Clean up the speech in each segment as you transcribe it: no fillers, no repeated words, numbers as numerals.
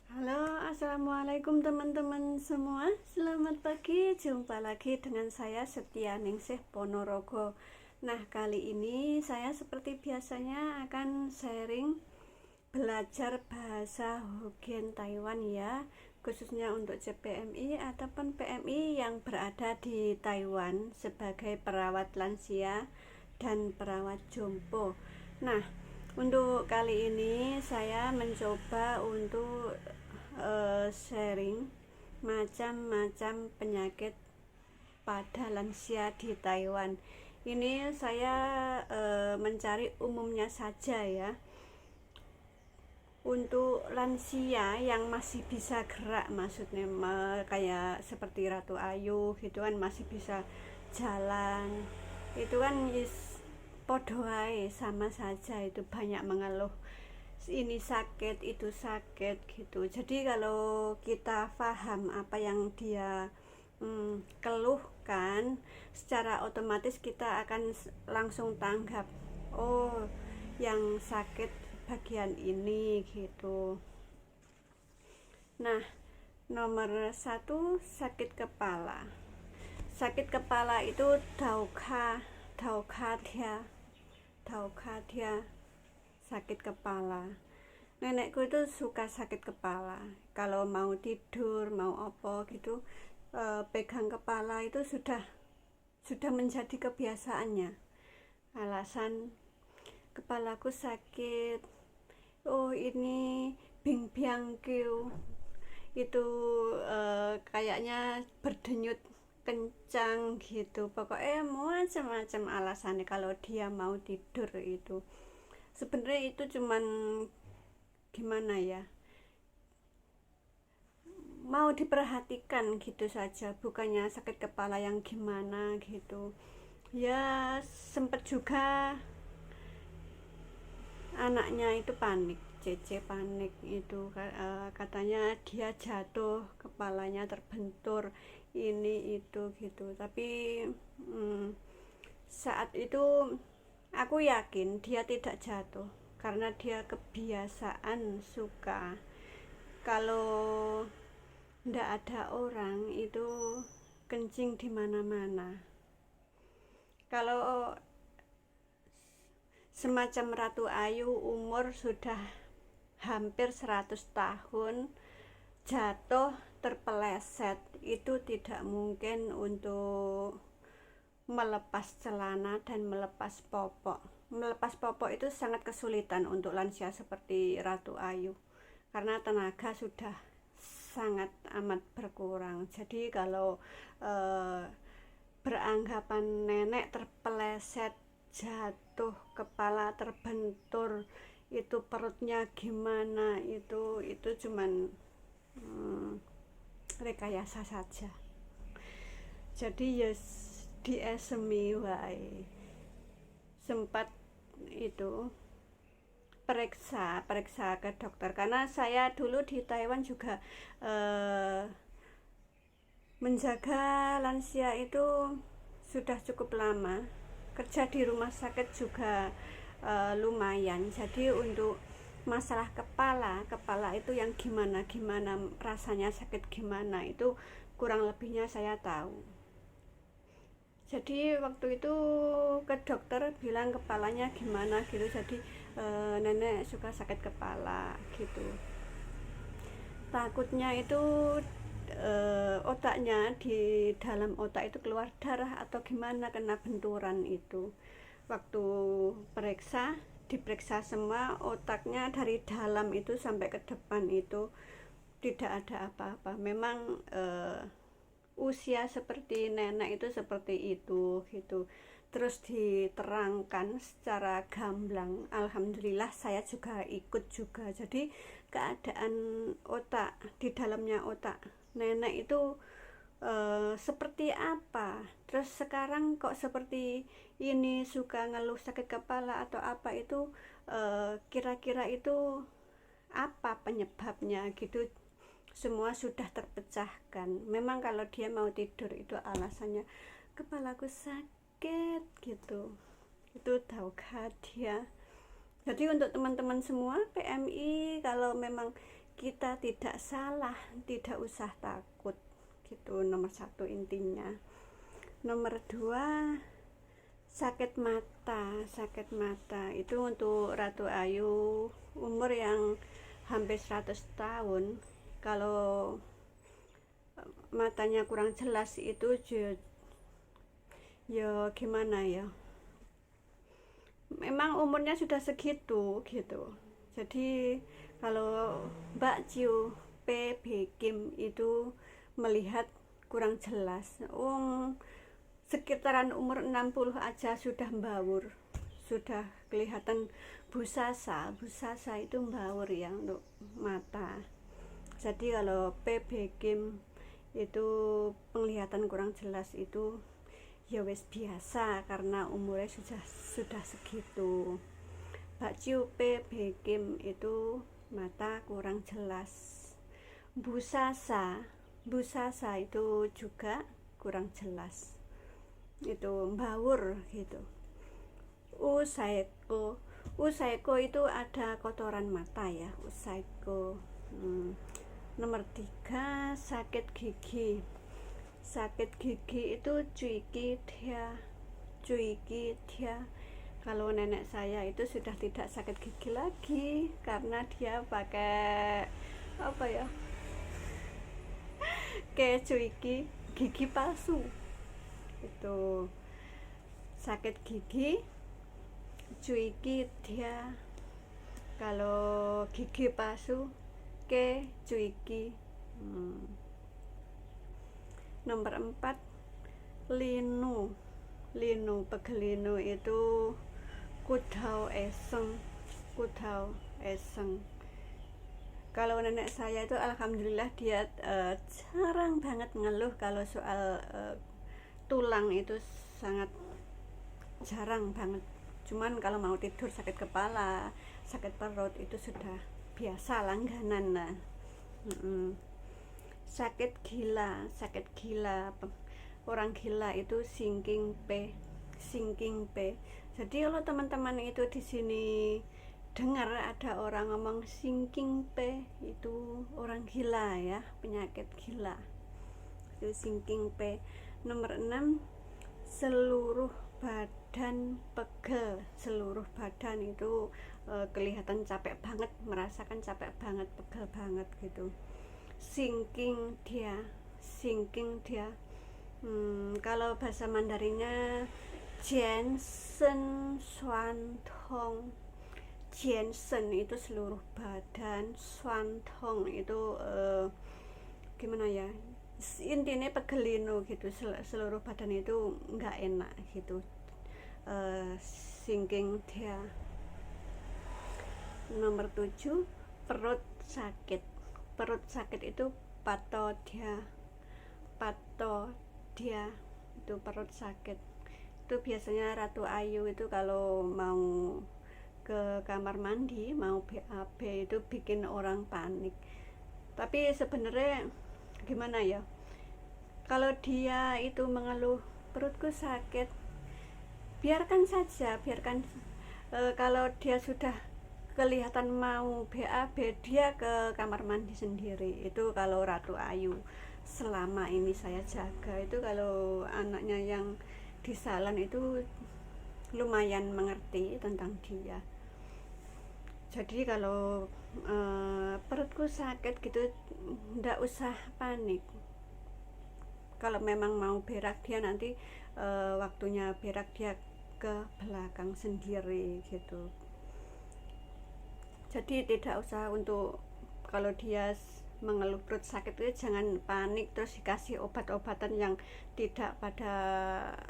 Halo, assalamualaikum teman-teman semua. Selamat pagi, jumpa lagi dengan saya Setia Ningsih Ponorogo. Nah, kali ini saya seperti biasanya akan sharing belajar bahasa Hokkien Taiwan ya, khususnya untuk CPMI ataupun PMI yang berada di Taiwan sebagai perawat lansia dan perawat jompo. Nah, untuk kali ini saya mencoba untuk sharing macam-macam penyakit pada lansia di Taiwan. Ini saya mencari umumnya saja ya. Untuk lansia yang masih bisa gerak, maksudnya kayak seperti Ratu Ayu gitu kan, masih bisa jalan, itu kan podo ae, sama saja, itu banyak mengeluh ini sakit itu sakit gitu. Jadi kalau kita paham apa yang dia keluhkan, secara otomatis kita akan langsung tanggap, oh yang sakit bagian ini gitu. Nah, nomor satu, sakit kepala. Sakit kepala itu dauka dia sakit kepala. Nenekku itu suka sakit kepala. Kalau mau tidur, mau apa gitu, pegang kepala itu sudah menjadi kebiasaannya. Alasan kepalaku sakit, oh ini bing biangku itu, kayaknya berdenyut kencang gitu. Pokoknya macam-macam alasannya kalau dia mau tidur itu. Sebenarnya itu cuman gimana ya, mau diperhatikan gitu saja, bukannya sakit kepala yang gimana gitu ya. Sempet juga anaknya itu panik, Cece panik itu, katanya dia jatuh, kepalanya terbentur ini itu gitu. Tapi saat itu aku yakin dia tidak jatuh karena dia kebiasaan suka kalau ndak ada orang itu kencing di mana-mana. Kalau semacam Ratu Ayu umur sudah hampir 100 tahun, jatuh terpeleset itu tidak mungkin untuk melepas celana dan melepas popok. Melepas popok itu sangat kesulitan untuk lansia seperti Ratu Ayu karena tenaga sudah sangat amat berkurang. Jadi kalau beranggapan nenek terpeleset, jatuh, kepala terbentur, itu perutnya gimana, itu cuman rekayasa saja. Jadi ya diesemi wae. Sempat itu periksa ke dokter karena saya dulu di Taiwan juga menjaga lansia itu sudah cukup lama, kerja di rumah sakit juga lumayan. Jadi untuk masalah kepala itu yang gimana rasanya sakit gimana, itu kurang lebihnya saya tahu. Jadi waktu itu ke dokter bilang kepalanya gimana gitu. Jadi nenek suka sakit kepala gitu. Takutnya itu otaknya, di dalam otak itu keluar darah atau gimana, kena benturan itu. Waktu diperiksa semua otaknya dari dalam itu sampai ke depan itu tidak ada apa-apa. Memang usia seperti nenek itu seperti itu gitu. Terus diterangkan secara gamblang, alhamdulillah saya juga ikut juga. Jadi keadaan otak, di dalamnya otak nenek itu seperti apa, terus sekarang kok seperti ini, suka ngeluh sakit kepala atau apa itu, kira-kira itu apa penyebabnya gitu, semua sudah terpecahkan. Memang kalau dia mau tidur itu alasannya kepalaku sakit gitu, itu dauka dia. Jadi untuk teman-teman semua PMI, kalau memang kita tidak salah, tidak usah takut gitu. Nomor satu intinya. Nomor dua, sakit mata itu untuk Ratu Ayu umur yang hampir 100 tahun. Kalau matanya kurang jelas itu ya gimana ya, memang umurnya sudah segitu gitu. Jadi kalau Mbak Ciu PB Kim itu melihat kurang jelas, sekitaran umur 60 aja sudah mbawur, sudah kelihatan busasa itu mbawur ya untuk mata. Jadi kalau PB Kim itu penglihatan kurang jelas itu ya wes biasa karena umurnya sudah segitu. Mbak Ciu PB Kim itu mata kurang jelas. Busasa itu juga kurang jelas, itu mbawur gitu. Usaiko itu ada kotoran mata ya, usaiko. Nomor 3, sakit gigi itu cuiki dia. Kalau nenek saya itu sudah tidak sakit gigi lagi karena dia pakai apa ya, kayak gigi palsu. Itu sakit gigi cuiki dia, kalau gigi palsu ke cuiki. Nomor 4, linu pegelinu itu kudau eseng. Kalau nenek saya itu alhamdulillah dia jarang banget ngeluh kalau soal tulang, itu sangat jarang banget. Cuman kalau mau tidur sakit kepala, sakit perut itu sudah biasa langganan lah. Sakit gila, orang gila itu sinking P. Jadi kalau teman-teman itu di sini dengar ada orang ngomong sinking P, itu orang gila ya, penyakit gila itu sinking P. Nomor 6, seluruh badan pegel. Seluruh badan itu kelihatan capek banget, merasakan capek banget, pegel banget gitu. Sinking dia. Kalau bahasa Mandarinnya Jensen Swantong. Jensen itu seluruh badan, Swantong itu gimana ya, intinya pegelinu gitu, seluruh badan itu nggak enak gitu. Sinking dia. Nomor 7, perut sakit itu pato dia itu perut sakit. Itu biasanya Ratu Ayu itu kalau mau ke kamar mandi, mau BAB itu bikin orang panik. Tapi sebenarnya gimana ya, kalau dia itu mengeluh perutku sakit, biarkan saja, kalau dia sudah kelihatan mau BAB, dia ke kamar mandi sendiri. Itu kalau Ratu Ayu selama ini saya jaga itu, kalau anaknya yang di salon itu lumayan mengerti tentang dia. Jadi kalau perutku sakit gitu, ndak usah panik. Kalau memang mau berak, dia nanti waktunya berak dia ke belakang sendiri gitu. Jadi tidak usah untuk kalau dia mengeluh perut sakit itu jangan panik terus dikasih obat-obatan yang tidak pada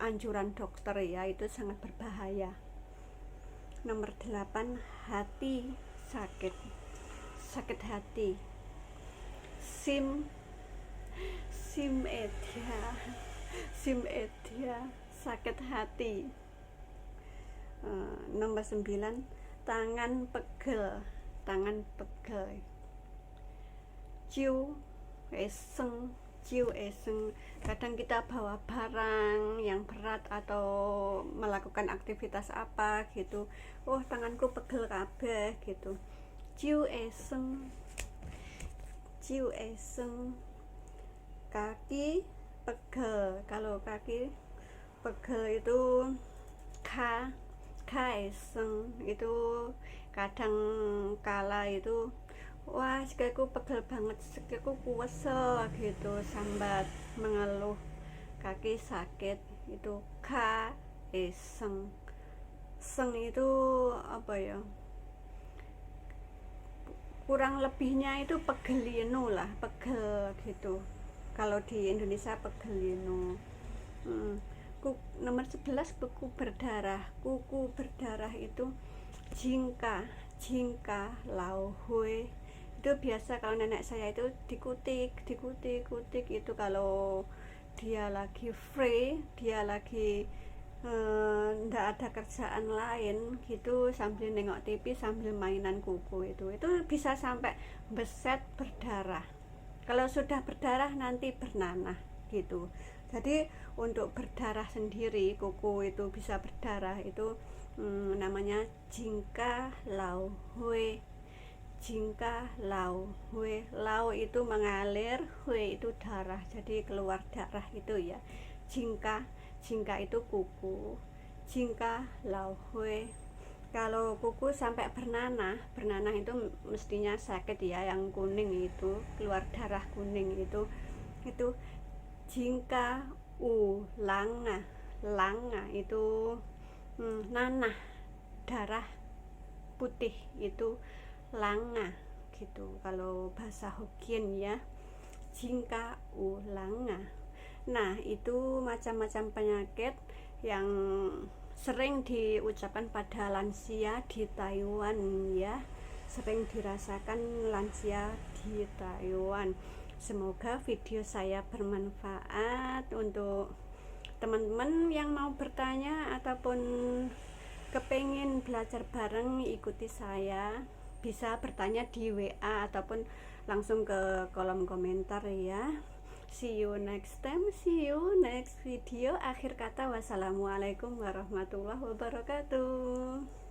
anjuran dokter ya, itu sangat berbahaya. Nomor 8, hati sakit hati. Sim edia sakit hati. Nomor 9, tangan pegel. Ciu eseng. Kadang kita bawa barang yang berat atau melakukan aktivitas apa gitu, tanganku pegel kabeh gitu. Ciu eseng. ciu eseng. Kaki pegel. Kalau kaki pegel itu ka eseng. Itu kadang kala itu wah sikiku pegel banget, sikiku kuwesel gitu, sambat mengeluh kaki sakit, itu ka eseng. Seng itu apa ya, kurang lebihnya itu pegelino lah, pegel gitu kalau di Indonesia pegelino. Nomor 11 kuku berdarah itu jingka lau hui. Itu biasa kalau nenek saya itu dikutik itu kalau dia lagi free, dia lagi ndak ada kerjaan lain gitu, sambil nengok TV sambil mainan kuku itu bisa sampai beset berdarah. Kalau sudah berdarah nanti bernanah gitu. Jadi untuk berdarah sendiri, kuku itu bisa berdarah itu namanya jingka lau hui. Jingka lau hui, lau itu mengalir, hui itu darah, jadi keluar darah itu ya. Jingka itu kuku, jingka lau hui. Kalau kuku sampai bernanah itu mestinya sakit ya, yang kuning itu keluar darah kuning itu jingka langa itu nanah darah putih, itu langa gitu kalau bahasa Hokkien ya, jingka langa. Nah, itu macam-macam penyakit yang sering diucapkan pada lansia di Taiwan ya, sering dirasakan lansia di Taiwan. Semoga video saya bermanfaat untuk teman-teman yang mau bertanya ataupun kepengin belajar bareng, ikuti saya, bisa bertanya di WA ataupun langsung ke kolom komentar ya. See you next time, see you next video. Akhir kata, wassalamualaikum warahmatullahi wabarakatuh.